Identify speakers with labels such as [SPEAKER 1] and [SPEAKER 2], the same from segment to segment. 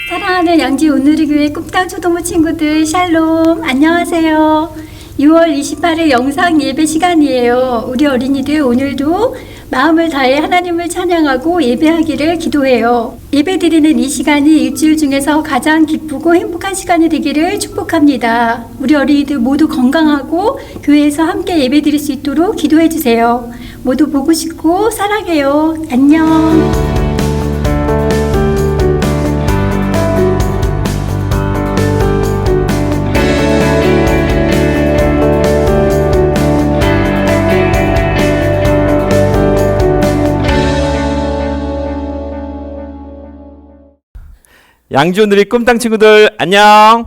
[SPEAKER 1] 사랑하는 양지 온누리교회 꿈땅초동무 친구들 샬롬 안녕하세요. 6월 28일 영상 예배 시간이에요. 우리 어린이들 오늘도 마음을 다해 하나님을 찬양하고 예배하기를 기도해요. 예배 드리는 이 시간이 일주일 중에서 가장 기쁘고 행복한 시간이 되기를 축복합니다. 우리 어린이들 모두 건강하고 교회에서 함께 예배 드릴 수 있도록 기도해 주세요. 모두 보고 싶고 사랑해요. 안녕.
[SPEAKER 2] 양지오늘이 꿈땅 친구들 안녕.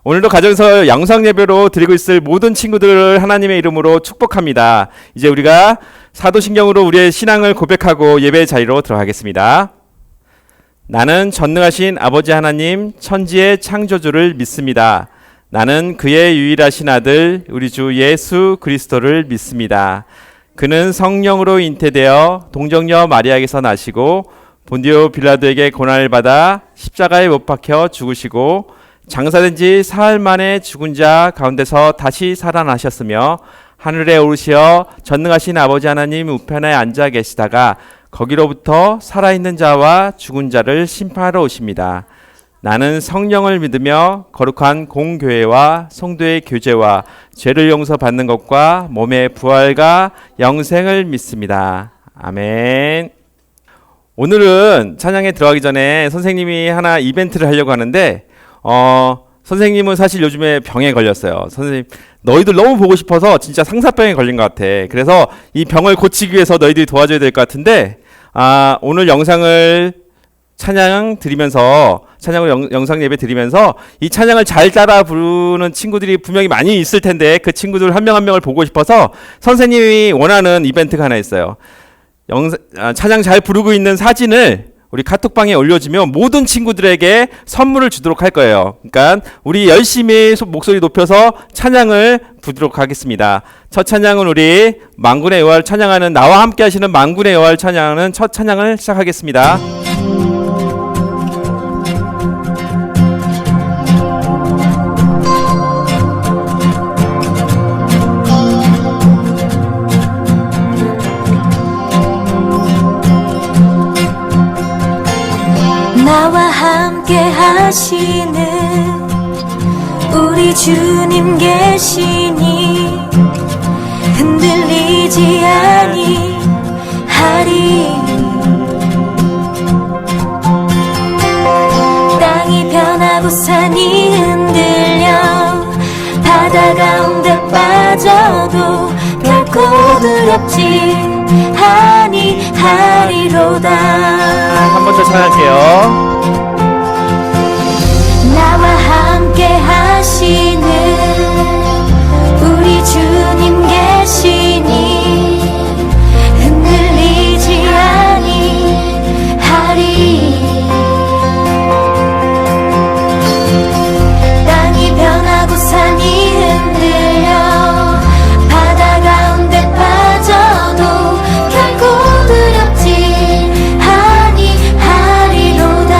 [SPEAKER 2] 오늘도 가정에서 영상 예배로 드리고 있을 모든 친구들을 하나님의 이름으로 축복합니다. 이제 우리가 사도신경으로 우리의 신앙을 고백하고 예배 자리로 들어가겠습니다. 나는 전능하신 아버지 하나님 천지의 창조주를 믿습니다. 나는 그의 유일하신 아들 우리 주 예수 그리스도를 믿습니다. 그는 성령으로 잉태되어 동정녀 마리아에게서 나시고 본디오 빌라도에게 고난을 받아 십자가에 못 박혀 죽으시고 장사된 지 사흘 만에 죽은 자 가운데서 다시 살아나셨으며 하늘에 오르시어 전능하신 아버지 하나님 우편에 앉아 계시다가 거기로부터 살아있는 자와 죽은 자를 심판하러 오십니다. 나는 성령을 믿으며 거룩한 공교회와 성도의 교제와 죄를 용서받는 것과 몸의 부활과 영생을 믿습니다. 아멘. 오늘은 찬양에 들어가기 전에 선생님이 하나 이벤트를 하려고 하는데 선생님은 사실 요즘에 병에 걸렸어요. 선생님 너희들 너무 보고 싶어서 진짜 상사병에 걸린 것 같아. 그래서 이 병을 고치기 위해서 너희들이 도와줘야 될 것 같은데 오늘 영상을 찬양 드리면서 영상 예배 드리면서 이 찬양을 잘 따라 부르는 친구들이 분명히 많이 있을 텐데 그 친구들 한 명 한 명을 보고 싶어서 선생님이 원하는 이벤트가 하나 있어요. 찬양 잘 부르고 있는 사진을 우리 카톡방에 올려주면 모든 친구들에게 선물을 주도록 할 거예요. 그러니까 우리 열심히 목소리 높여서 찬양을 부르도록 하겠습니다. 첫 찬양은 우리 만군의 여호와를 찬양하는 나와 함께 하시는 만군의 여호와를 찬양하는 첫 찬양을 시작하겠습니다.
[SPEAKER 3] 나와 함께 하시는 우리 주님 계시니 흔들리지 아니하리. 땅이 변하고 산이 흔들려 바다 가운데 빠져도 결코 두렵지 아니하리로다.
[SPEAKER 2] 한 번 더 찬양할게요.
[SPEAKER 3] 나와 함께 하시는 우리 주님 계시니 흔들리지 아니하리. 땅이 변하고 산이 흔들려 바다 가운데 빠져도 결코 두렵지 아니하리로다.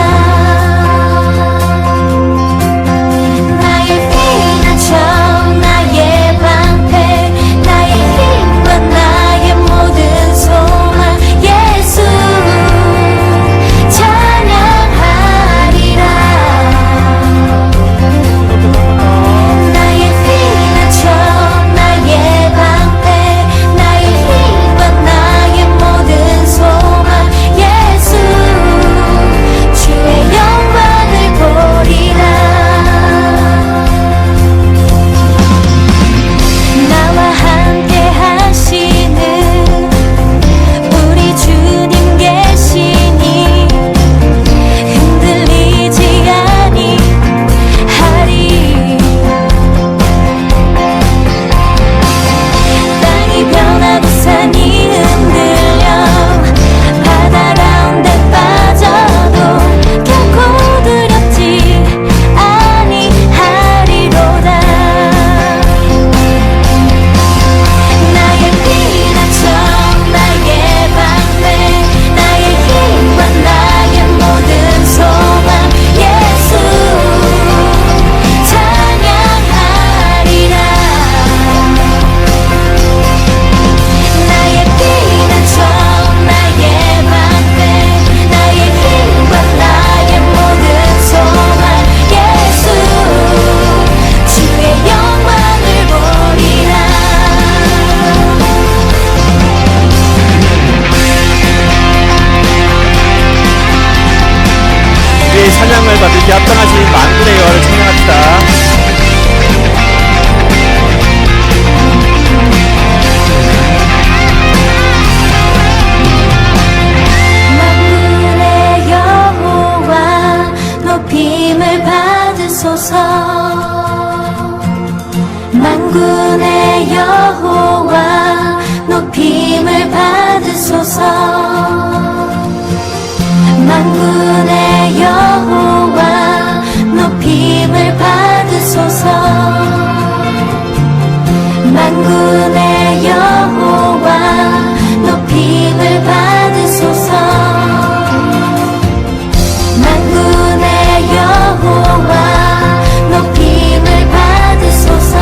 [SPEAKER 2] 합당하신 만군의 여호와를 찬양합시다.
[SPEAKER 3] 만군의 여호와 높임을 받으소서. 만군의 여호와 높임을 받으소서. 만군의 여호와 높임을 받으소서. 만군의 여호와 높임을 받으소서. 만군의 여호와 높임을 받으소서.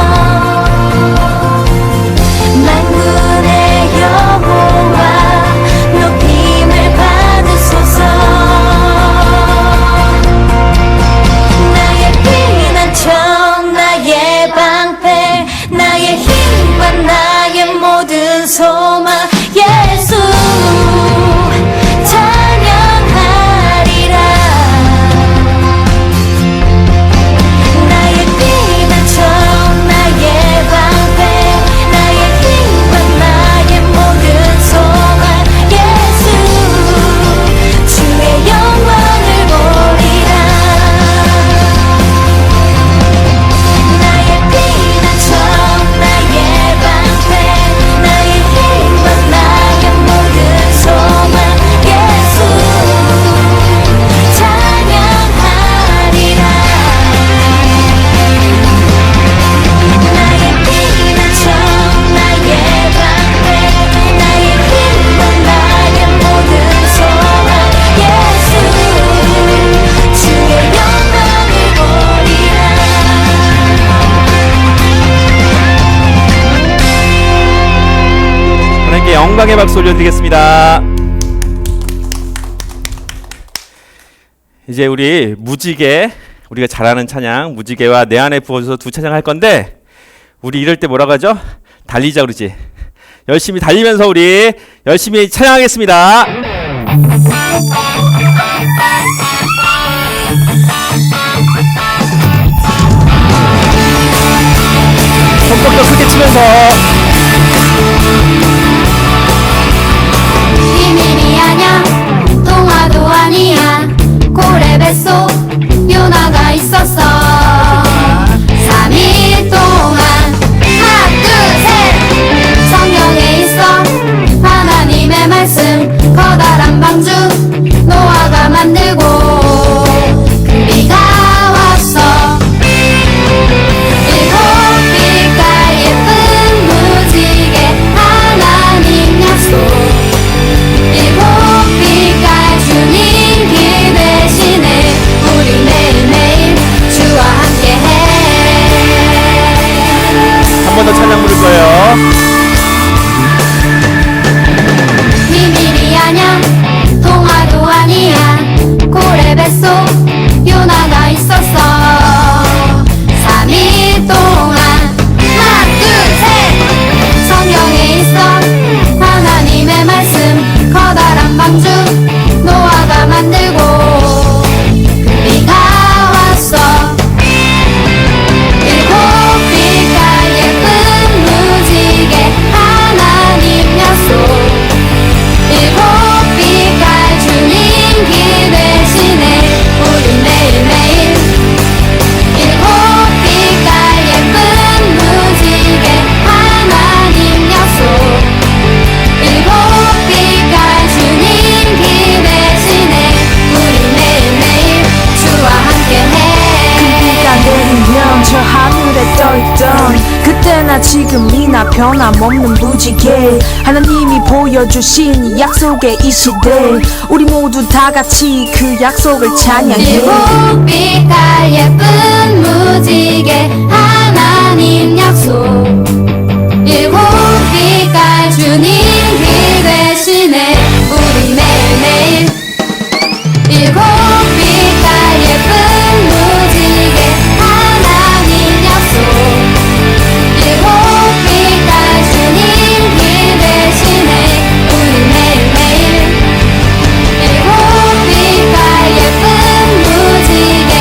[SPEAKER 3] 만군의 여호와 높임을 받으소서. 나의 피난처 나의 방패 나의 힘과 나의 모든 소망 예수 찬양하리라. 나의 피난처 나의 방패 나의 힘과 나의 모든 소망 예수 주의 영광을 보리라. 나의 피난처 나의 방패 나의 힘과 나의 모든 소망 예수 찬양하리라. 나의 피난처 나의 방패 나의 힘과 나의 모든 소망 예수 주의 영광을 보리라.
[SPEAKER 2] 하나님께 영광의 박수 올려드리겠습니다. 이제 우리 무지개, 우리가 잘하는 찬양 무지개와 내 안에 부어져서 두 찬양 할 건데, 우리 이럴 때 뭐라고 하죠? 달리자 그러지. 열심히 달리면서 우리 열심히 찬양하겠습니다. 손뼉도 크게 치면서
[SPEAKER 3] 비밀이 아냐 동화도 아니야 고래 뱃속 요나가 있었어. 3일 동안 하나 둘 셋 성경에 있어 하나님의 말씀 커다란 방주 노아가 만들고 그 비가 왔어. 일곱 빛깔 예쁜 무지개 하나님 약속. 일곱 빛깔 주님 길 대신에 우리 매일매일 주와 함께해.
[SPEAKER 2] 한 번 더 찬양 부를 거예요.
[SPEAKER 3] 비밀이 아냐 동화도 아니야 고래 뱃속 요나가 있었어. 3일 동안 하나 둘 셋 성경에 있어 하나님의 말씀 커다란 방주 노아가 만들고 그 비가 왔어. 일곱 빛깔 예쁜 무지개 하나님 약속. 일곱 빛깔 주님 길 대신에 우리 매일매일. 일곱 빛깔 예쁜 무지개 하나님 약속. 일곱 빛깔 주님 길 대신에 우리 매일매일 주와 함께해.
[SPEAKER 4] 비가 내리면 저 하늘에 떠있던 그때나 지금이나 변함없는 무지개 하나님이 보여주신 약속의 이 시대 우리 모두 다 같이 그 약속을 찬양해.
[SPEAKER 3] 일곱 빛깔 예쁜 무지개 하나님 약속. 일곱 빛깔 주님 길 대신에 우리 매일매일. 일곱 빛깔 예쁜 무지개 하나님 약속. 일곱 빛깔 주님 길 대신에 우리 매일매일. 일곱 빛깔 예쁜 무지개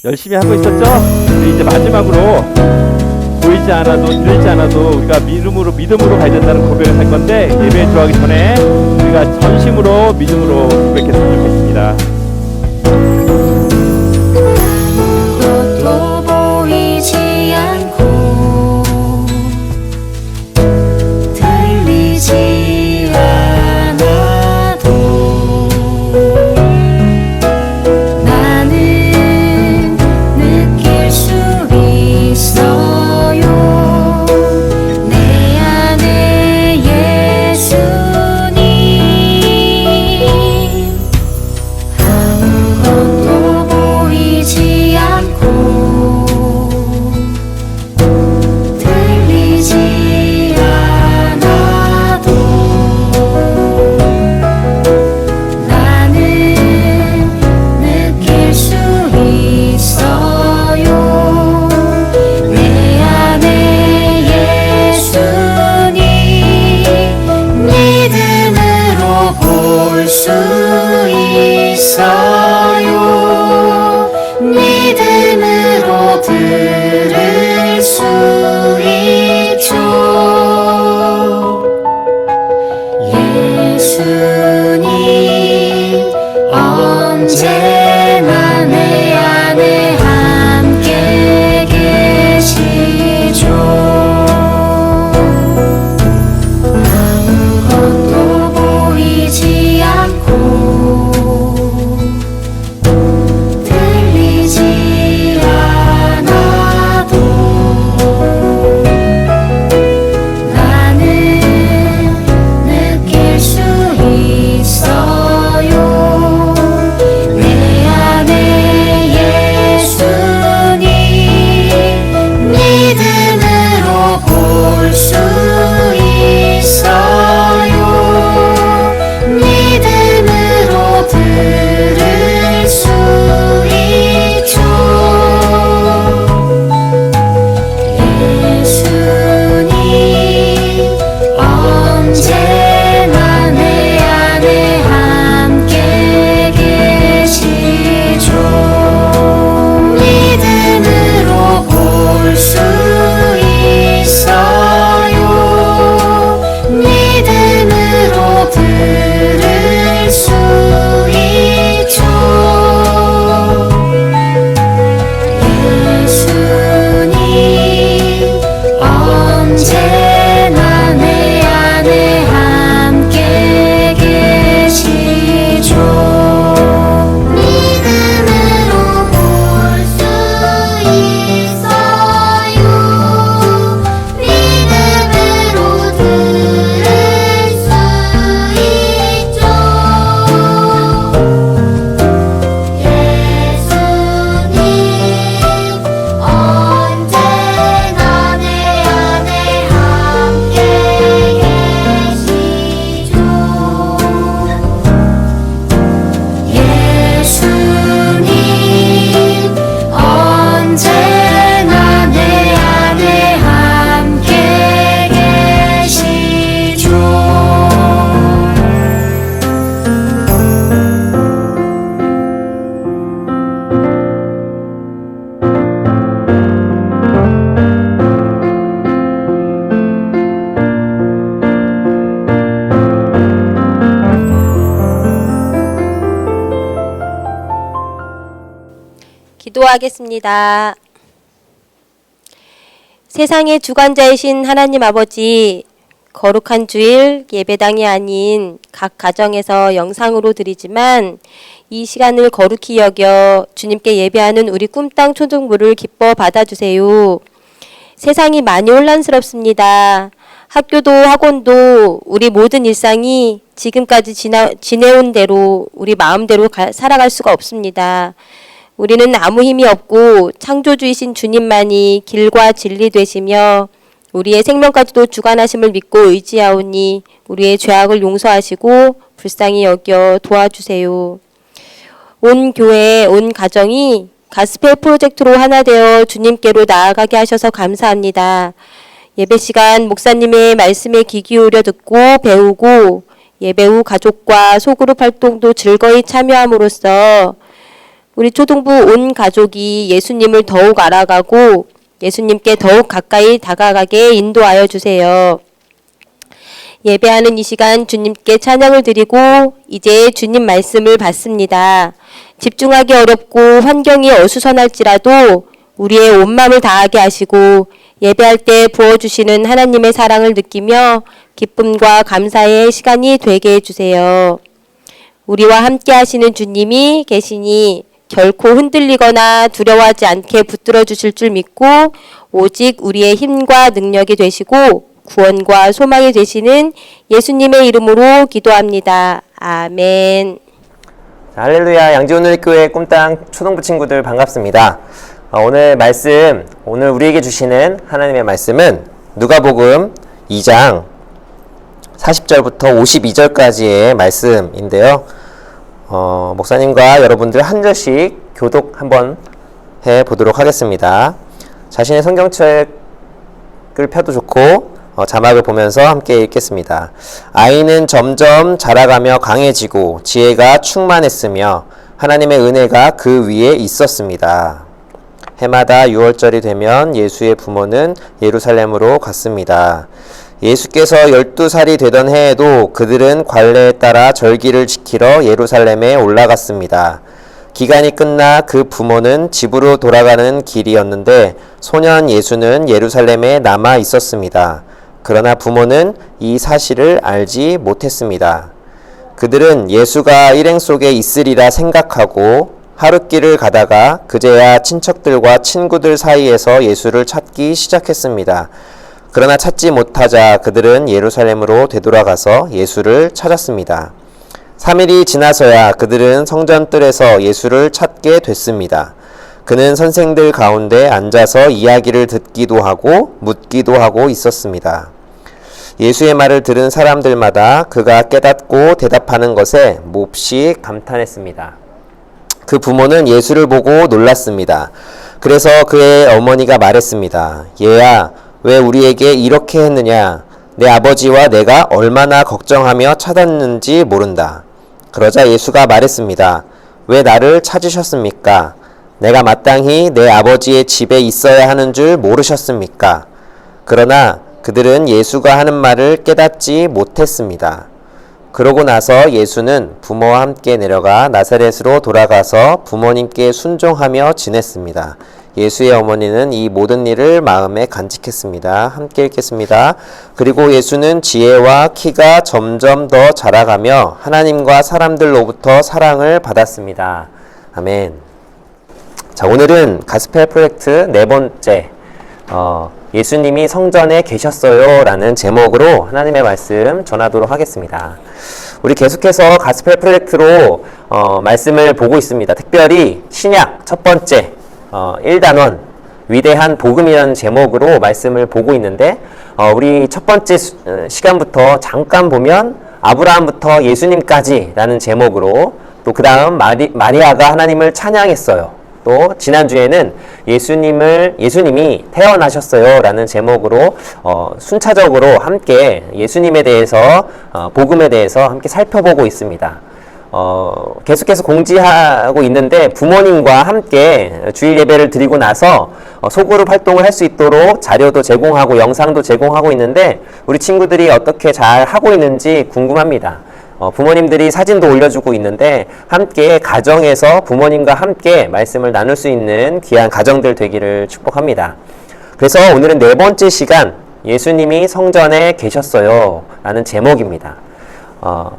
[SPEAKER 2] 열심히 하고 있었죠? 근데 이제 마지막으로 보이지 않아도 들리지 않아도 우리가 믿음으로 가야 된다는 고백을 할 건데, 예배에 들어가기 전에 우리가 전심으로 믿음으로 고백했으면 좋겠습니다.
[SPEAKER 3] 또 보이지 않고 들리지 않아도 나는 느낄 수 있어요. 내 안에 예수님 아무것도 보이지 않고 들리지 않아도 나는 느낄 수 있어요. 내 안에 예수님 믿음으로 볼 수 있어요. 믿음으로 들을 수 있죠. 예수님 언제나 내 안에 함께 계시죠. 아무것도 보이지 않고 들리지 않아도 나는 느낄 수 있어요. 내 안에 예수님 믿음으로 볼 수 있어요. 믿음으로 들을 수 있죠. 예수님 언제나 내 안에 함께 계시죠. 믿음으로 볼 수 있어요. 믿음으로 들을 수 있죠. 예수님 언제나 내 안에 함께 계시죠. 믿음으로 볼 수 있어요. 믿음으로 들을 수 있죠. 예수님 언제나 내 안에 함께 계시죠. 예수님 언제나 내 안에 함께 계시죠.
[SPEAKER 5] 기도하겠습니다. 세상의 주관자이신 하나님 아버지, 거룩한 주일 예배당이 아닌 각 가정에서 영상으로 드리지만 이 시간을 거룩히 여겨 주님께 예배하는 우리 꿈땅 초등부를 기뻐 받아주세요. 세상이 많이 혼란스럽습니다. 학교도 학원도 우리 모든 일상이 지금까지 지내온 대로 우리 마음대로 살아갈 수가 없습니다. 우리는 아무 힘이 없고 창조주이신 주님만이 길과 진리 되시며 우리의 생명까지도 주관하심을 믿고 의지하오니 우리의 죄악을 용서하시고 불쌍히 여겨 도와주세요. 온 교회, 온 가정이 가스펠 프로젝트로 하나 되어 주님께로 나아가게 하셔서 감사합니다. 예배 시간 목사님의 말씀에 귀 기울여 듣고 배우고 예배 후 가족과 소그룹 활동도 즐거이 참여함으로써 우리 초동부 온 가족이 예수님을 더욱 알아가고 예수님께 더욱 가까이 다가가게 인도하여 주세요. 예배하는 이 시간 주님께 찬양을 드리고 이제 주님 말씀을 받습니다. 집중하기 어렵고 환경이 어수선할지라도 우리의 온 마음을 다하게 하시고 예배할 때 부어주시는 하나님의 사랑을 느끼며 기쁨과 감사의 시간이 되게 해주세요. 우리와 함께 하시는 주님이 계시니 결코 흔들리거나 두려워하지 않게 붙들어 주실 줄 믿고 오직 우리의 힘과 능력이 되시고 구원과 소망이 되시는 예수님의 이름으로 기도합니다. 아멘.
[SPEAKER 6] 자, 할렐루야. 양지오늘교회 꿈땅 초등부 친구들 반갑습니다. 오늘 말씀, 오늘 우리에게 주시는 하나님의 말씀은 누가복음 2장 40절부터 52절까지의 말씀인데요. 목사님과 여러분들 한 절씩 교독 한번 해보도록 하겠습니다. 자신의 성경책을 펴도 좋고 자막을 보면서 함께 읽겠습니다. 아이는 점점 자라가며 강해지고 지혜가 충만했으며 하나님의 은혜가 그 위에 있었습니다. 해마다 6월절이 되면 예수의 부모는 예루살렘으로 갔습니다. 예수께서 12살이 되던 해에도 그들은 관례에 따라 절기를 지키러 예루살렘에 올라갔습니다. 기간이 끝나 그 부모는 집으로 돌아가는 길이었는데 소년 예수는 예루살렘에 남아 있었습니다. 그러나 부모는 이 사실을 알지 못했습니다. 그들은 예수가 일행 속에 있으리라 생각하고 하룻길을 가다가 그제야 친척들과 친구들 사이에서 예수를 찾기 시작했습니다. 그러나 찾지 못하자 그들은 예루살렘으로 되돌아가서 예수를 찾았습니다. 3일이 지나서야 그들은 성전 뜰에서 예수를 찾게 됐습니다. 그는 선생들 가운데 앉아서 이야기를 듣기도 하고 묻기도 하고 있었습니다. 예수의 말을 들은 사람들마다 그가 깨닫고 대답하는 것에 몹시 감탄했습니다. 그 부모는 예수를 보고 놀랐습니다. 그래서 그의 어머니가 말했습니다. 얘야, 왜 우리에게 이렇게 했느냐? 내 아버지와 내가 얼마나 걱정하며 찾았는지 모른다. 그러자 예수가 말했습니다. 왜 나를 찾으셨습니까? 내가 마땅히 내 아버지의 집에 있어야 하는 줄 모르셨습니까? 그러나 그들은 예수가 하는 말을 깨닫지 못했습니다. 그러고 나서 예수는 부모와 함께 내려가 나사렛으로 돌아가서 부모님께 순종하며 지냈습니다. 예수의 어머니는 이 모든 일을 마음에 간직했습니다. 함께 읽겠습니다. 그리고 예수는 지혜와 키가 점점 더 자라가며 하나님과 사람들로부터 사랑을 받았습니다. 아멘. 자, 오늘은 가스펠 프로젝트 네 번째 예수님이 성전에 계셨어요 라는 제목으로 하나님의 말씀 전하도록 하겠습니다. 우리 계속해서 가스펠 프로젝트로 말씀을 보고 있습니다. 특별히 신약 첫 번째 1단원 위대한 복음이라는 제목으로 말씀을 보고 있는데 우리 첫 번째 시간부터 잠깐 보면 아브라함부터 예수님까지 라는 제목으로 또 그 다음 마리아가 하나님을 찬양했어요. 또 지난주에는 예수님이 태어나셨어요 라는 제목으로 순차적으로 함께 예수님에 대해서 복음에 대해서 함께 살펴보고 있습니다. 계속해서 공지하고 있는데 부모님과 함께 주일 예배를 드리고 나서 소그룹 활동을 할 수 있도록 자료도 제공하고 영상도 제공하고 있는데 우리 친구들이 어떻게 잘 하고 있는지 궁금합니다. 부모님들이 사진도 올려주고 있는데 함께 가정에서 부모님과 함께 말씀을 나눌 수 있는 귀한 가정들 되기를 축복합니다. 그래서 오늘은 네 번째 시간 예수님이 성전에 계셨어요 라는 제목입니다.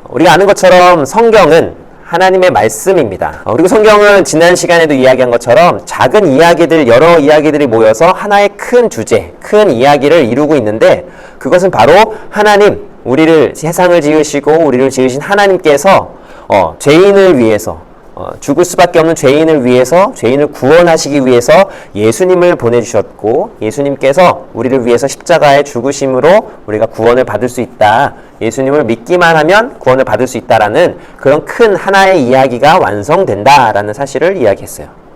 [SPEAKER 6] 우리가 아는 것처럼 성경은 하나님의 말씀입니다. 그리고 성경은 지난 시간에도 이야기한 것처럼 작은 이야기들, 여러 이야기들이 모여서 하나의 큰 주제, 큰 이야기를 이루고 있는데 그것은 바로 하나님, 우리를 세상을 지으시고 우리를 지으신 하나님께서 죄인을 위해서 죽을 수밖에 없는 죄인을 위해서 죄인을 구원하시기 위해서 예수님을 보내주셨고 예수님께서 우리를 위해서 십자가에 죽으심으로 우리가 구원을 받을 수 있다. 예수님을 믿기만 하면 구원을 받을 수 있다라는 그런 큰 하나의 이야기가 완성된다라는 사실을 이야기했어요.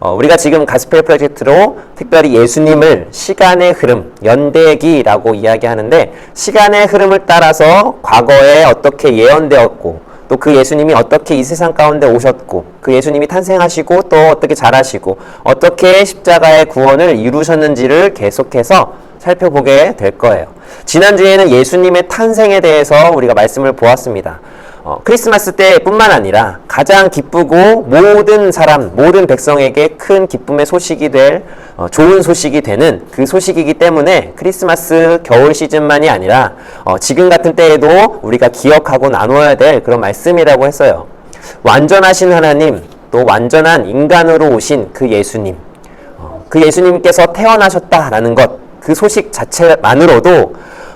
[SPEAKER 6] 우리가 지금 가스펠 프로젝트로 특별히 예수님을 시간의 흐름, 연대기라고 이야기하는데 시간의 흐름을 따라서 과거에 어떻게 예언되었고 또 그 예수님이 어떻게 이 세상 가운데 오셨고 그 예수님이 탄생하시고 또 어떻게 자라시고 어떻게 십자가의 구원을 이루셨는지를 계속해서 살펴보게 될 거예요. 지난주에는 예수님의 탄생에 대해서 우리가 말씀을 보았습니다. 크리스마스 때뿐만 아니라 가장 기쁘고 모든 사람, 모든 백성에게 큰 기쁨의 소식이 될 좋은 소식이 되는 그 소식이기 때문에 크리스마스 겨울 시즌만이 아니라 지금 같은 때에도 우리가 기억하고 나눠야 될 그런 말씀이라고 했어요. 완전하신 하나님, 또 완전한 인간으로 오신 그 예수님, 그 예수님께서 태어나셨다라는 것, 그 소식 자체만으로도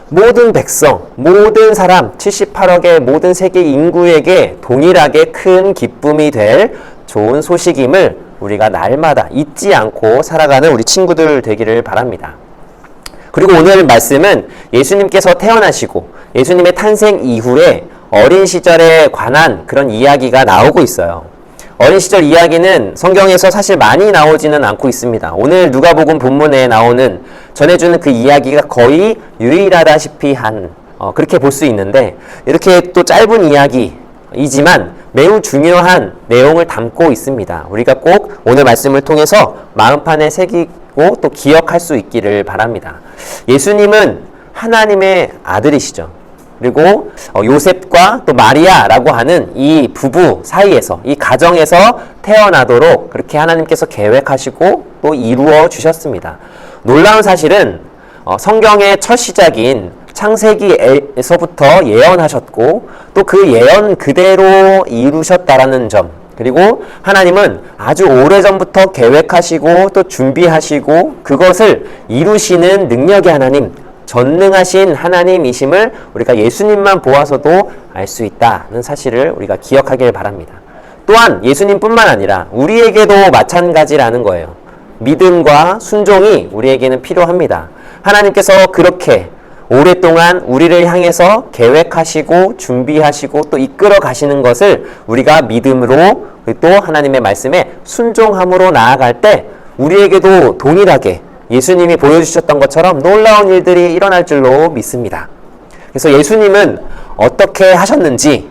[SPEAKER 6] 모든 백성, 모든 사람, 78억의 모든 세계 인구에게 동일하게 큰 기쁨이 될 좋은 소식임을 우리가 날마다 잊지 않고 살아가는 우리 친구들 되기를 바랍니다. 그리고 오늘 말씀은 예수님께서 태어나시고 예수님의 탄생 이후에 어린 시절에 관한 그런 이야기가 나오고 있어요. 어린 시절 이야기는 성경에서 사실 많이 나오지는 않고 있습니다. 오늘 누가복음 본문에 나오는 전해주는 그 이야기가 거의 유일하다시피 한 그렇게 볼 수 있는데 이렇게 또 짧은 이야기이지만 매우 중요한 내용을 담고 있습니다. 우리가 꼭 오늘 말씀을 통해서 마음판에 새기고 또 기억할 수 있기를 바랍니다. 예수님은 하나님의 아들이시죠. 그리고 요셉과 또 마리아라고 하는 이 부부 사이에서 이 가정에서 태어나도록 그렇게 하나님께서 계획하시고 또 이루어 주셨습니다. 놀라운 사실은 성경의 첫 시작인 창세기에서부터 예언하셨고 또 그 예언 그대로 이루셨다라는 점, 그리고 하나님은 아주 오래전부터 계획하시고 또 준비하시고 그것을 이루시는 능력의 하나님, 전능하신 하나님이심을 우리가 예수님만 보아서도 알 수 있다는 사실을 우리가 기억하길 바랍니다. 또한 예수님뿐만 아니라 우리에게도 마찬가지라는 거예요. 믿음과 순종이 우리에게는 필요합니다. 하나님께서 그렇게 오랫동안 우리를 향해서 계획하시고 준비하시고 또 이끌어 가시는 것을 우리가 믿음으로 또 하나님의 말씀에 순종함으로 나아갈 때 우리에게도 동일하게 예수님이 보여주셨던 것처럼 놀라운 일들이 일어날 줄로 믿습니다. 그래서 예수님은 어떻게 하셨는지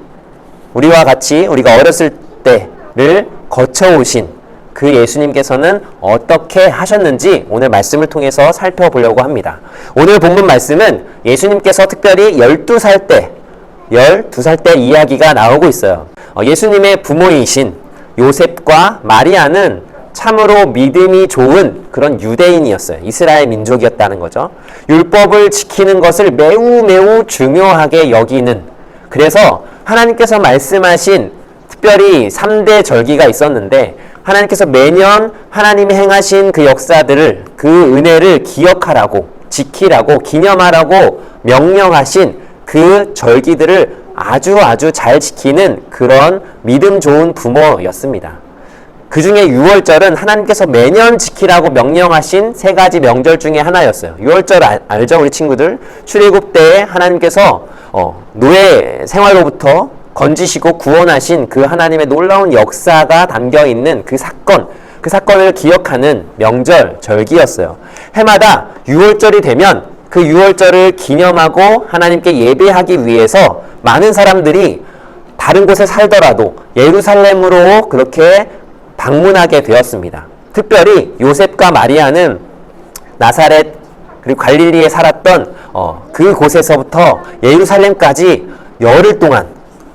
[SPEAKER 6] 우리와 같이 우리가 어렸을 때를 거쳐오신 그 예수님께서는 어떻게 하셨는지 오늘 말씀을 통해서 살펴보려고 합니다. 오늘 본문 말씀은 예수님께서 특별히 12살 때 이야기가 나오고 있어요. 예수님의 부모이신 요셉과 마리아는 참으로 믿음이 좋은 그런 유대인이었어요. 이스라엘 민족이었다는 거죠. 율법을 지키는 것을 매우 중요하게 여기는, 그래서 하나님께서 말씀하신 특별히 3대 절기가 있었는데 하나님께서 매년 하나님이 행하신 그 역사들을, 그 은혜를 기억하라고, 지키라고, 기념하라고 명령하신 그 절기들을 아주 잘 지키는 그런 믿음 좋은 부모였습니다. 그 중에 6월절은 하나님께서 매년 지키라고 명령하신 3가지 명절 중에 하나였어요. 6월절 알죠? 우리 친구들? 출애굽 때에 하나님께서 노예 생활로부터 건지시고 구원하신 그 하나님의 놀라운 역사가 담겨있는 그 사건을 기억하는 명절, 절기였어요. 해마다 6월절이 되면 그 6월절을 기념하고 하나님께 예배하기 위해서 많은 사람들이 다른 곳에 살더라도 예루살렘으로 그렇게 방문하게 되었습니다. 특별히 요셉과 마리아는 나사렛 그리고 갈릴리에 살았던 그 곳에서부터 예루살렘까지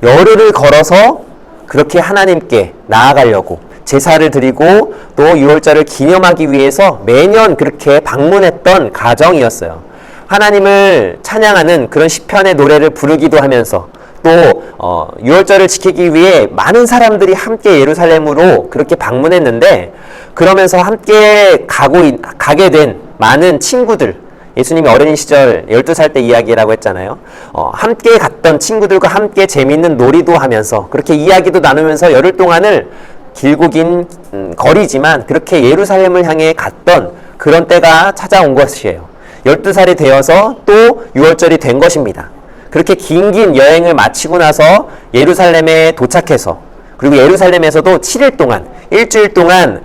[SPEAKER 6] 열흘을 걸어서 그렇게 하나님께 나아가려고 제사를 드리고 또 6월절을 기념하기 위해서 매년 그렇게 방문했던 가정이었어요. 하나님을 찬양하는 그런 시편의 노래를 부르기도 하면서 또 6월절을 지키기 위해 많은 사람들이 함께 예루살렘으로 그렇게 방문했는데, 그러면서 함께 가게 된 많은 친구들, 예수님이 어린 시절 12살 때 이야기라고 했잖아요. 함께 갔던 친구들과 함께 재미있는 놀이도 하면서 그렇게 이야기도 나누면서 열흘 동안을 길고 긴 거리지만 그렇게 예루살렘을 향해 갔던 그런 때가 찾아온 것이에요. 12살이 되어서 또 6월절이 된 것입니다. 그렇게 긴 여행을 마치고 나서 예루살렘에 도착해서, 그리고 예루살렘에서도 7일 동안, 일주일 동안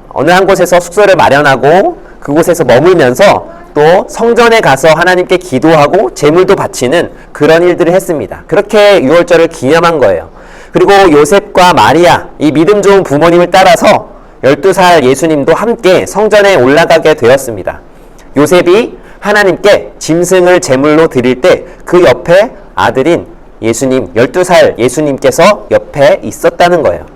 [SPEAKER 6] 어느 한 곳에서 숙소를 마련하고 그곳에서 머물면서 또 성전에 가서 하나님께 기도하고 제물도 바치는 그런 일들을 했습니다. 그렇게 6월절을 기념한 거예요. 그리고 요셉과 마리아, 이 믿음 좋은 부모님을 따라서 12살 예수님도 함께 성전에 올라가게 되었습니다. 요셉이 하나님께 짐승을 제물로 드릴 때 그 옆에 아들인 예수님, 12살 예수님께서 옆에 있었다는 거예요.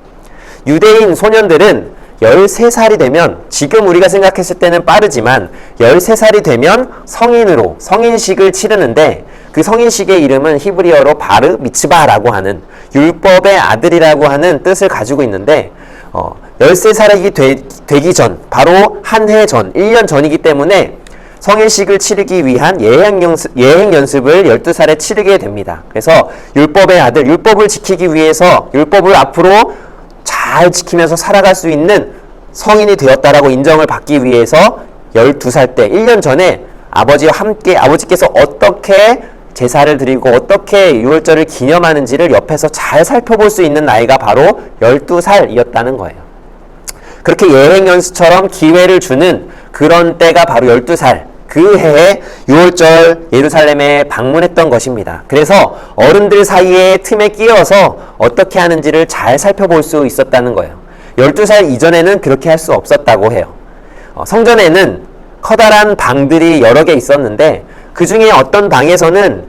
[SPEAKER 6] 유대인 소년들은 13살이 되면, 지금 우리가 생각했을 때는 빠르지만 13살이 되면 성인으로 성인식을 치르는데, 그 성인식의 이름은 히브리어로 바르 미츠바라고 하는, 율법의 아들이라고 하는 뜻을 가지고 있는데 13살이 되기 전, 바로 한 해 전, 1년 전이기 때문에 성인식을 치르기 위한 예행 연습을 12살에 치르게 됩니다. 그래서 율법의 아들, 율법을 지키기 위해서, 율법을 앞으로 잘 지키면서 살아갈 수 있는 성인이 되었다라고 인정을 받기 위해서 12살 때, 1년 전에 아버지와 함께, 아버지께서 어떻게 제사를 드리고 어떻게 유월절을 기념하는지를 옆에서 잘 살펴볼 수 있는 나이가 바로 12살이었다는 거예요. 그렇게 예행연습처럼 기회를 주는 그런 때가 바로 12살, 그 해에 유월절 예루살렘에 방문했던 것입니다. 그래서 어른들 사이에 틈에 끼어서 어떻게 하는지를 잘 살펴볼 수 있었다는 거예요. 12살 이전에는 그렇게 할 수 없었다고 해요. 성전에는 커다란 방들이 여러 개 있었는데, 그 중에 어떤 방에서는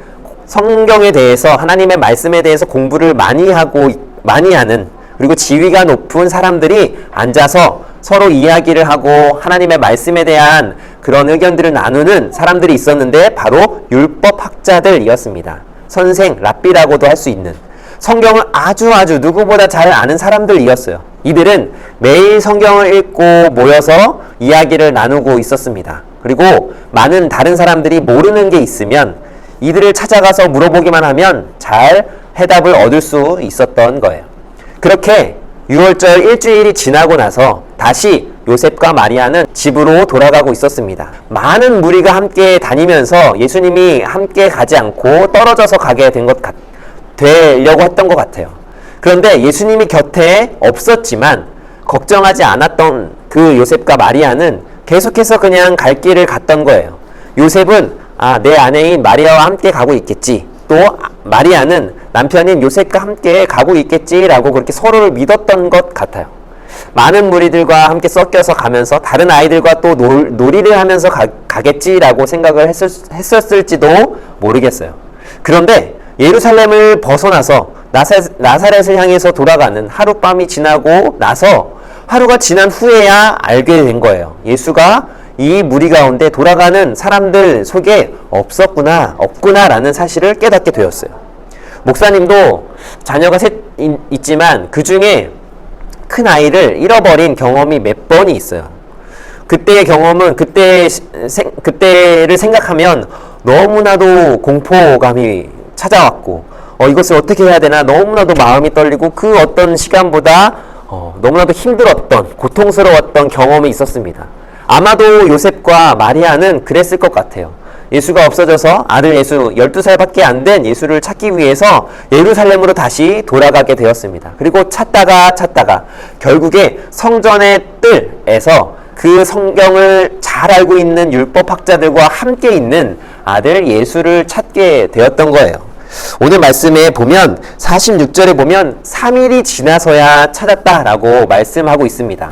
[SPEAKER 6] 성경에 대해서, 하나님의 말씀에 대해서 공부를 많이 하는, 그리고 지위가 높은 사람들이 앉아서 서로 이야기를 하고 하나님의 말씀에 대한 그런 의견들을 나누는 사람들이 있었는데, 바로 율법학자들이었습니다. 선생, 랍비라고도 할 수 있는, 성경을 아주 누구보다 잘 아는 사람들이었어요. 이들은 매일 성경을 읽고 모여서 이야기를 나누고 있었습니다. 그리고 많은 다른 사람들이 모르는 게 있으면 이들을 찾아가서 물어보기만 하면 잘 해답을 얻을 수 있었던 거예요. 그렇게 유월절 일주일이 지나고 나서 다시 요셉과 마리아는 집으로 돌아가고 있었습니다. 많은 무리가 함께 다니면서 예수님이 함께 가지 않고 떨어져서 가게 되려고 했던 것 같아요. 그런데 예수님이 곁에 없었지만 걱정하지 않았던 그 요셉과 마리아는 계속해서 그냥 갈 길을 갔던 거예요. 요셉은 내 아내인 마리아와 함께 가고 있겠지, 또 마리아는 남편인 요셉과 함께 가고 있겠지라고 그렇게 서로를 믿었던 것 같아요. 많은 무리들과 함께 섞여서 가면서 다른 아이들과 또 놀이를 하면서 가겠지라고 생각을 했었을지도 모르겠어요. 그런데 예루살렘을 벗어나서 나사렛을 향해서 돌아가는 하룻밤이 지나고 나서, 하루가 지난 후에야 알게 된 거예요. 예수가 이 무리 가운데 돌아가는 사람들 속에 없구나라는 사실을 깨닫게 되었어요. 목사님도 자녀가 셋 있지만 그 중에 큰 아이를 잃어버린 경험이 몇 번이 있어요. 그때의 경험은, 그때를 생각하면 너무나도 공포감이 찾아왔고, 이것을 어떻게 해야 되나 너무나도 마음이 떨리고, 그 어떤 시간보다 너무나도 힘들었던, 고통스러웠던 경험이 있었습니다. 아마도 요셉과 마리아는 그랬을 것 같아요. 예수가 없어져서 아들 예수, 12살밖에 안 된 예수를 찾기 위해서 예루살렘으로 다시 돌아가게 되었습니다. 그리고 찾다가 결국에 성전의 뜰에서 그 성경을 잘 알고 있는 율법학자들과 함께 있는 아들 예수를 찾게 되었던 거예요. 오늘 말씀에 보면 46절에 보면 3일이 지나서야 찾았다라고 말씀하고 있습니다.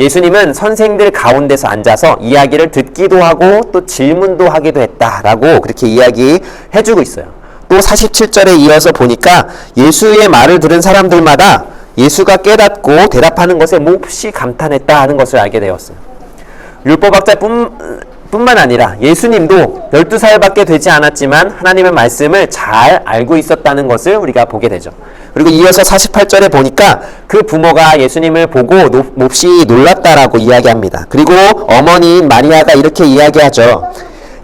[SPEAKER 6] 예수님은 선생들 가운데서 앉아서 이야기를 듣기도 하고 또 질문도 하기도 했다라고 그렇게 이야기해주고 있어요. 또 47절에 이어서 보니까 예수의 말을 들은 사람들마다 예수가 깨닫고 대답하는 것에 몹시 감탄했다 하는 것을 알게 되었어요. 율법학자뿐만 아니라 예수님도 12살밖에 되지 않았지만 하나님의 말씀을 잘 알고 있었다는 것을 우리가 보게 되죠. 그리고 이어서 48절에 보니까 그 부모가 예수님을 보고 몹시 놀랐다라고 이야기합니다. 그리고 어머니인 마리아가 이렇게 이야기하죠.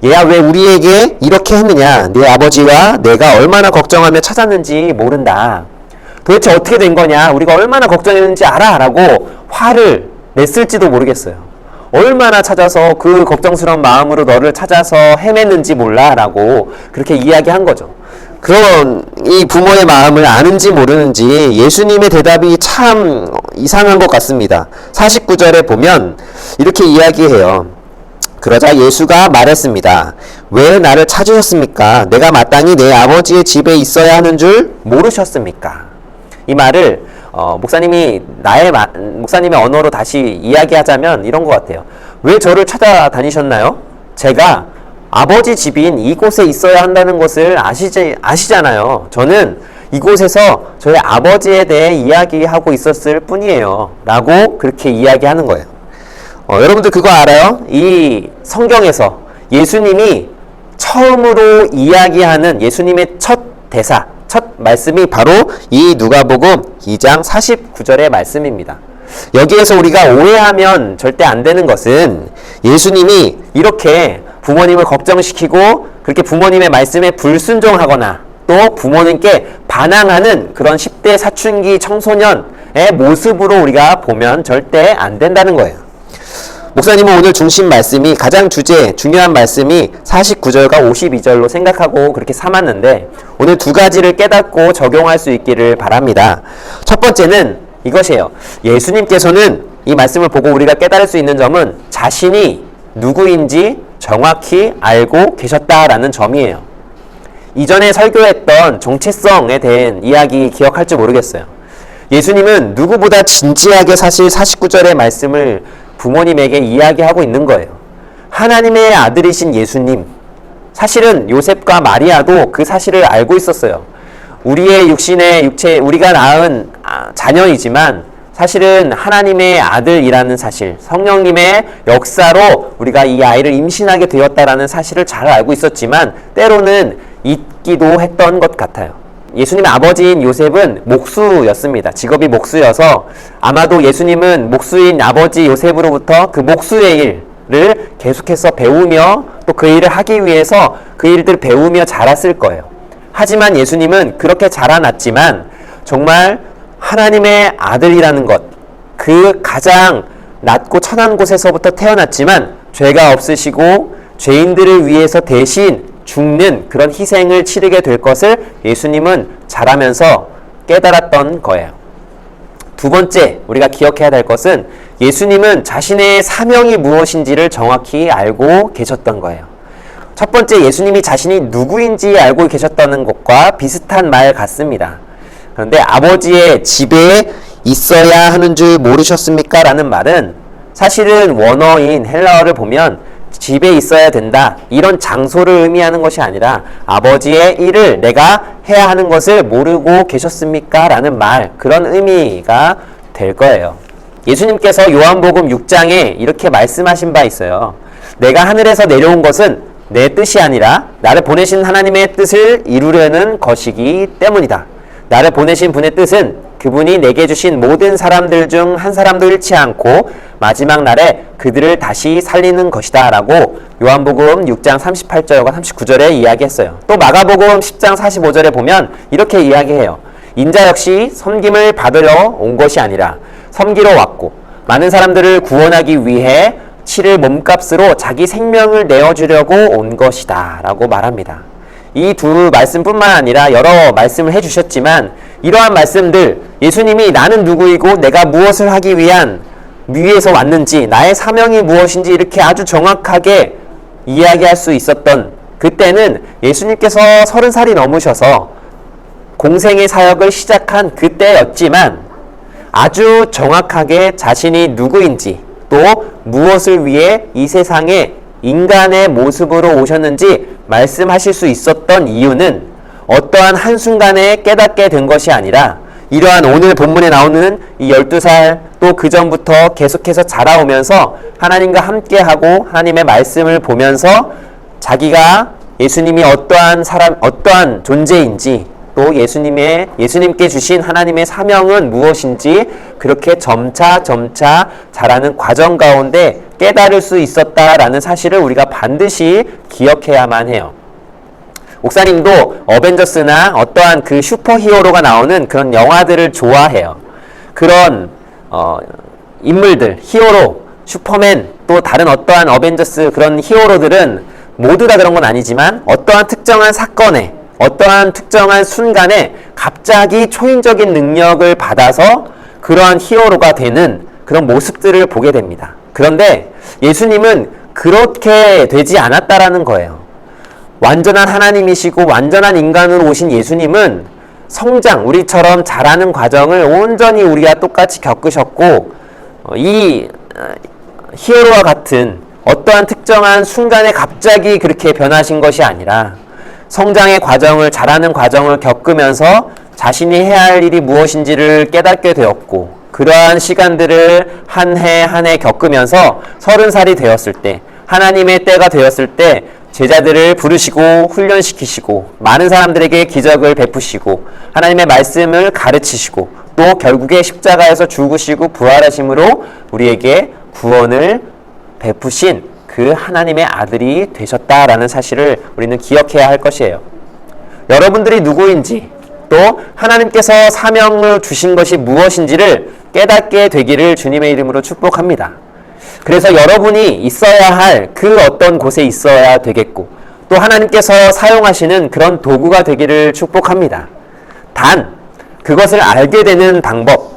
[SPEAKER 6] 얘야, 왜 우리에게 이렇게 했느냐? 네 아버지와 내가 얼마나 걱정하며 찾았는지 모른다. 도대체 어떻게 된 거냐? 우리가 얼마나 걱정했는지 알아? 라고 화를 냈을지도 모르겠어요. 얼마나 찾아서 그 걱정스러운 마음으로 너를 찾아서 헤맸는지 몰라 라고 그렇게 이야기한 거죠. 그런 이 부모의 마음을 아는지 모르는지 예수님의 대답이 참 이상한 것 같습니다. 49절에 보면 이렇게 이야기해요. 그러자 예수가 말했습니다. 왜 나를 찾으셨습니까? 내가 마땅히 내 아버지의 집에 있어야 하는 줄 모르셨습니까? 이 말을 목사님의 언어로 다시 이야기하자면 이런 것 같아요. 왜 저를 찾아다니셨나요? 제가 아버지 집인 이곳에 있어야 한다는 것을 아시잖아요. 저는 이곳에서 저희 아버지에 대해 이야기하고 있었을 뿐이에요. 라고 그렇게 이야기하는 거예요. 여러분들 그거 알아요? 이 성경에서 예수님이 처음으로 이야기하는 예수님의 첫 대사, 첫 말씀이 바로 이 누가복음 2장 49절의 말씀입니다. 여기에서 우리가 오해하면 절대 안 되는 것은 예수님이 이렇게 부모님을 걱정시키고 그렇게 부모님의 말씀에 불순종하거나 또 부모님께 반항하는 그런 10대 사춘기 청소년의 모습으로 우리가 보면 절대 안 된다는 거예요. 목사님은 오늘 중심 말씀이 가장 중요한 말씀이 49절과 52절로 생각하고 그렇게 삼았는데 오늘 두 가지를 깨닫고 적용할 수 있기를 바랍니다. 첫 번째는 이것이에요. 예수님께서는 이 말씀을 보고 우리가 깨달을 수 있는 점은 자신이 누구인지 정확히 알고 계셨다라는 점이에요. 이전에 설교했던 정체성에 대한 이야기 기억할지 모르겠어요. 예수님은 누구보다 진지하게 사실 49절의 말씀을 부모님에게 이야기하고 있는 거예요. 하나님의 아들이신 예수님, 사실은 요셉과 마리아도 그 사실을 알고 있었어요. 우리의 육체, 우리가 낳은 자녀이지만 사실은 하나님의 아들이라는 사실, 성령님의 역사로 우리가 이 아이를 임신하게 되었다라는 사실을 잘 알고 있었지만 때로는 잊기도 했던 것 같아요. 예수님의 아버지인 요셉은 목수였습니다. 직업이 목수여서 아마도 예수님은 목수인 아버지 요셉으로부터 그 목수의 일을 계속해서 배우며 또 그 일을 하기 위해서 그 일들을 배우며 자랐을 거예요. 하지만 예수님은 그렇게 자라났지만 정말 하나님의 아들이라는 것, 그 가장 낮고 천한 곳에서부터 태어났지만 죄가 없으시고 죄인들을 위해서 대신 죽는 그런 희생을 치르게 될 것을 예수님은 자라면서 깨달았던 거예요. 두 번째 우리가 기억해야 될 것은 예수님은 자신의 사명이 무엇인지를 정확히 알고 계셨던 거예요. 첫 번째 예수님이 자신이 누구인지 알고 계셨다는 것과 비슷한 말 같습니다. 그런데 아버지의 집에 있어야 하는 줄 모르셨습니까? 라는 말은 사실은 원어인 헬라어를 보면 집에 있어야 된다, 이런 장소를 의미하는 것이 아니라 아버지의 일을 내가 해야 하는 것을 모르고 계셨습니까? 라는 말, 그런 의미가 될 거예요. 예수님께서 요한복음 6장에 이렇게 말씀하신 바 있어요. 내가 하늘에서 내려온 것은 내 뜻이 아니라 나를 보내신 하나님의 뜻을 이루려는 것이기 때문이다. 나를 보내신 분의 뜻은 그분이 내게 주신 모든 사람들 중 한 사람도 잃지 않고 마지막 날에 그들을 다시 살리는 것이다 라고 요한복음 6장 38절과 39절에 이야기했어요. 또 마가복음 10장 45절에 보면 이렇게 이야기해요. 인자 역시 섬김을 받으러 온 것이 아니라 섬기러 왔고 많은 사람들을 구원하기 위해 치를 몸값으로 자기 생명을 내어주려고 온 것이다 라고 말합니다. 이 두 말씀뿐만 아니라 여러 말씀을 해주셨지만 이러한 말씀들, 예수님이 나는 누구이고 내가 무엇을 하기 위해서 왔는지, 나의 사명이 무엇인지 이렇게 아주 정확하게 이야기할 수 있었던 그때는 예수님께서 30살이 넘으셔서 공생의 사역을 시작한 그때였지만 아주 정확하게 자신이 누구인지 또 무엇을 위해 이 세상에 인간의 모습으로 오셨는지 말씀하실 수 있었던 이유는 어떠한 한순간에 깨닫게 된 것이 아니라 이러한 오늘 본문에 나오는 이 12살 또 그 전부터 계속해서 자라오면서 하나님과 함께하고 하나님의 말씀을 보면서 자기가 예수님이 어떠한 존재인지 또 예수님께 주신 하나님의 사명은 무엇인지 그렇게 점차 자라는 과정 가운데 깨달을 수 있었다라는 사실을 우리가 반드시 기억해야만 해요. 목사님도 어벤져스나 어떠한 그 슈퍼히어로가 나오는 그런 영화들을 좋아해요. 그런 인물들, 히어로, 슈퍼맨, 또 다른 어떠한 어벤져스 그런 히어로들은 모두 다 그런 건 아니지만 어떠한 특정한 사건에 어떠한 특정한 순간에 갑자기 초인적인 능력을 받아서 그러한 히어로가 되는 그런 모습들을 보게 됩니다. 그런데 예수님은 그렇게 되지 않았다라는 거예요. 완전한 하나님이시고 완전한 인간으로 오신 예수님은 성장, 우리처럼 자라는 과정을 온전히 우리와 똑같이 겪으셨고 이 히어로와 같은 어떠한 특정한 순간에 갑자기 그렇게 변하신 것이 아니라 성장의 과정을, 자라는 과정을 겪으면서 자신이 해야 할 일이 무엇인지를 깨닫게 되었고 그러한 시간들을 한 해 한 해 겪으면서 30살이 되었을 때 하나님의 때가 되었을 때 제자들을 부르시고 훈련시키시고 많은 사람들에게 기적을 베푸시고 하나님의 말씀을 가르치시고 또 결국에 십자가에서 죽으시고 부활하심으로 우리에게 구원을 베푸신 그 하나님의 아들이 되셨다라는 사실을 우리는 기억해야 할 것이에요. 여러분들이 누구인지 또 하나님께서 사명을 주신 것이 무엇인지를 깨닫게 되기를 주님의 이름으로 축복합니다. 그래서 여러분이 있어야 할 그 어떤 곳에 있어야 되겠고 또 하나님께서 사용하시는 그런 도구가 되기를 축복합니다. 단 그것을 알게 되는 방법,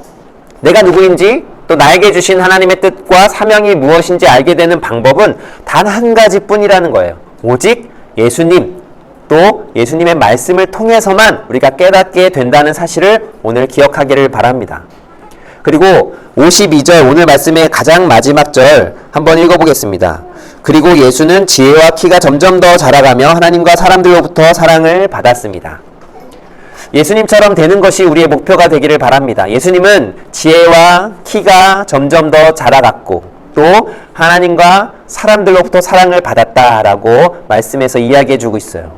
[SPEAKER 6] 내가 누구인지 또 나에게 주신 하나님의 뜻과 사명이 무엇인지 알게 되는 방법은 단 한 가지뿐이라는 거예요. 오직 예수님, 또 예수님의 말씀을 통해서만 우리가 깨닫게 된다는 사실을 오늘 기억하기를 바랍니다. 그리고 52절 오늘 말씀의 가장 마지막 절 한번 읽어보겠습니다. 그리고 예수는 지혜와 키가 점점 더 자라가며 하나님과 사람들로부터 사랑을 받았습니다. 예수님처럼 되는 것이 우리의 목표가 되기를 바랍니다. 예수님은 지혜와 키가 점점 더 자라갔고 또 하나님과 사람들로부터 사랑을 받았다라고 말씀에서 이야기해주고 있어요.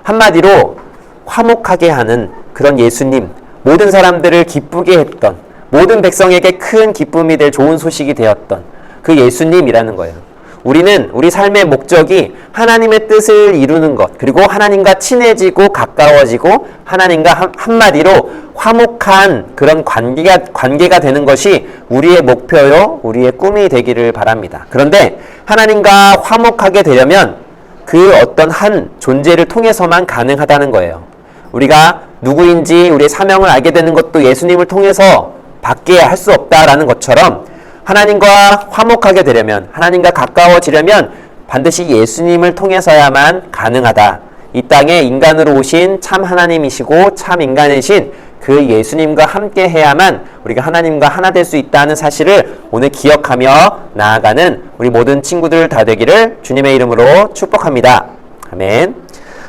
[SPEAKER 6] 한마디로 화목하게 하는 그런 예수님, 모든 사람들을 기쁘게 했던, 모든 백성에게 큰 기쁨이 될 좋은 소식이 되었던 그 예수님이라는 거예요. 우리는 우리 삶의 목적이 하나님의 뜻을 이루는 것, 그리고 하나님과 친해지고 가까워지고 하나님과 한마디로 화목한 그런 관계가 되는 것이 우리의 목표요, 우리의 꿈이 되기를 바랍니다. 그런데 하나님과 화목하게 되려면 그 어떤 한 존재를 통해서만 가능하다는 거예요. 우리가 누구인지 우리의 사명을 알게 되는 것도 예수님을 통해서 밖에 할 수 없다라는 것처럼 하나님과 화목하게 되려면, 하나님과 가까워지려면 반드시 예수님을 통해서야만 가능하다. 이 땅에 인간으로 오신 참 하나님이시고 참 인간이신 그 예수님과 함께 해야만 우리가 하나님과 하나 될 수 있다는 사실을 오늘 기억하며 나아가는 우리 모든 친구들 다 되기를 주님의 이름으로 축복합니다. 아멘.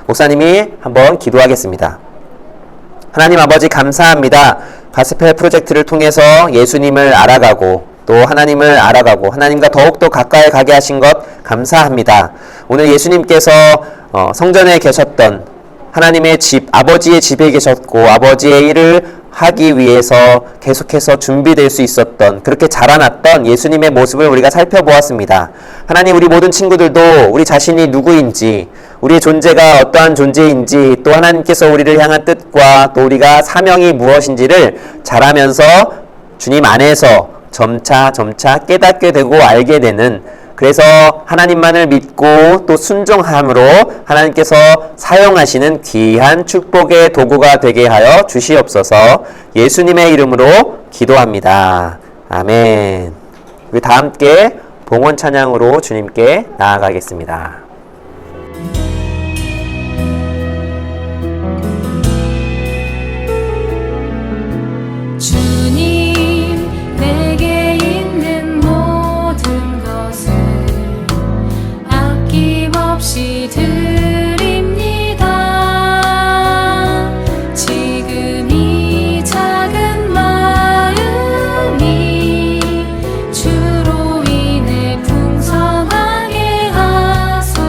[SPEAKER 6] 목사님이 한번 기도하겠습니다. 하나님 아버지 감사합니다. 가스펠 프로젝트를 통해서 예수님을 알아가고 또 하나님을 알아가고 하나님과 더욱더 가까이 가게 하신 것 감사합니다. 오늘 예수님께서 성전에 계셨던 하나님의 집, 아버지의 집에 계셨고 아버지의 일을 하기 위해서 계속해서 준비될 수 있었던, 그렇게 자라났던 예수님의 모습을 우리가 살펴보았습니다. 하나님, 우리 모든 친구들도 우리 자신이 누구인지, 우리의 존재가 어떠한 존재인지, 또 하나님께서 우리를 향한 뜻과 또 우리가 사명이 무엇인지를 자라면서 주님 안에서 점차 깨닫게 되고 알게 되는, 그래서 하나님만을 믿고 또 순종함으로 하나님께서 사용하시는 귀한 축복의 도구가 되게 하여 주시옵소서. 예수님의 이름으로 기도합니다. 아멘. 우리 다 함께 봉헌 찬양으로 주님께 나아가겠습니다.
[SPEAKER 3] 주님 내게 있는 모든 것을 아낌없이 드립니다. 지금 이 작은 마음이 주로 인해 풍성하게 하소서.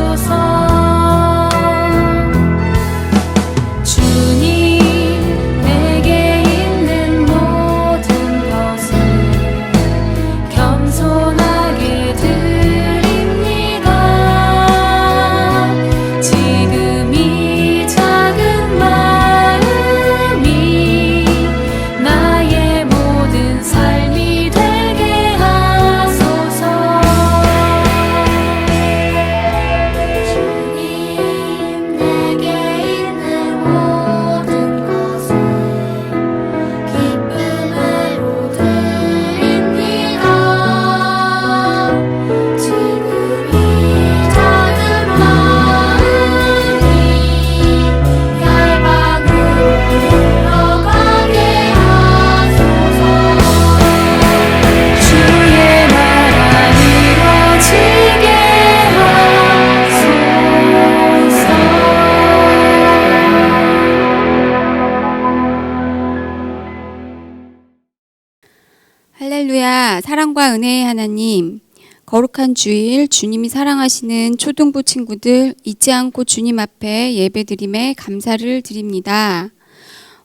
[SPEAKER 7] 할렐루야, 사랑과 은혜의 하나님, 거룩한 주일 주님이 사랑하시는 초등부 친구들 잊지 않고 주님 앞에 예배드림에 감사를 드립니다.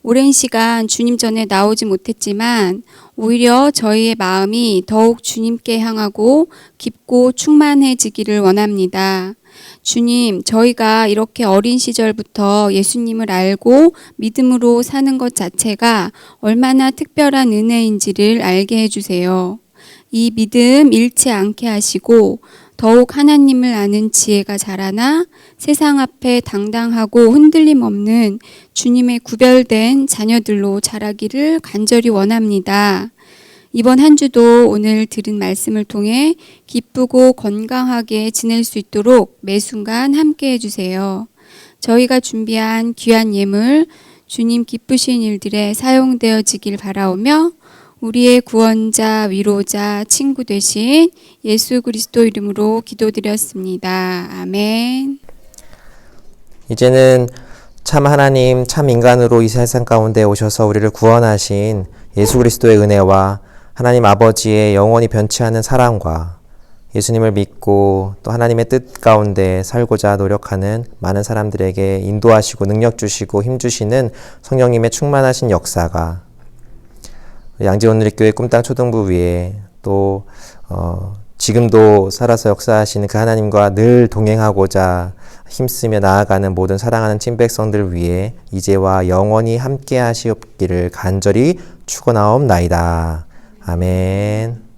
[SPEAKER 7] 오랜 시간 주님 전에 나오지 못했지만 오히려 저희의 마음이 더욱 주님께 향하고 깊고 충만해지기를 원합니다. 주님, 저희가 이렇게 어린 시절부터 예수님을 알고 믿음으로 사는 것 자체가 얼마나 특별한 은혜인지를 알게 해주세요. 이 믿음 잃지 않게 하시고 더욱 하나님을 아는 지혜가 자라나 세상 앞에 당당하고 흔들림 없는 주님의 구별된 자녀들로 자라기를 간절히 원합니다. 이번 한 주도 오늘 들은 말씀을 통해 기쁘고 건강하게 지낼 수 있도록 매 순간 함께 해주세요. 저희가 준비한 귀한 예물 주님 기쁘신 일들에 사용되어지길 바라오며 우리의 구원자, 위로자, 친구 되신 예수 그리스도 이름으로 기도드렸습니다. 아멘.
[SPEAKER 6] 이제는 참 하나님, 참 인간으로 이 세상 가운데 오셔서 우리를 구원하신 예수 그리스도의 은혜와 하나님 아버지의 영원히 변치 않는 사랑과 예수님을 믿고 또 하나님의 뜻 가운데 살고자 노력하는 많은 사람들에게 인도하시고 능력 주시고 힘 주시는 성령님의 충만하신 역사가 양지온누리교회 꿈땅 초등부 위에 또 지금도 살아서 역사하시는 그 하나님과 늘 동행하고자 힘쓰며 나아가는 모든 사랑하는 친백성들 위해 이제와 영원히 함께 하시옵기를 간절히 축원하옵나이다. 아멘.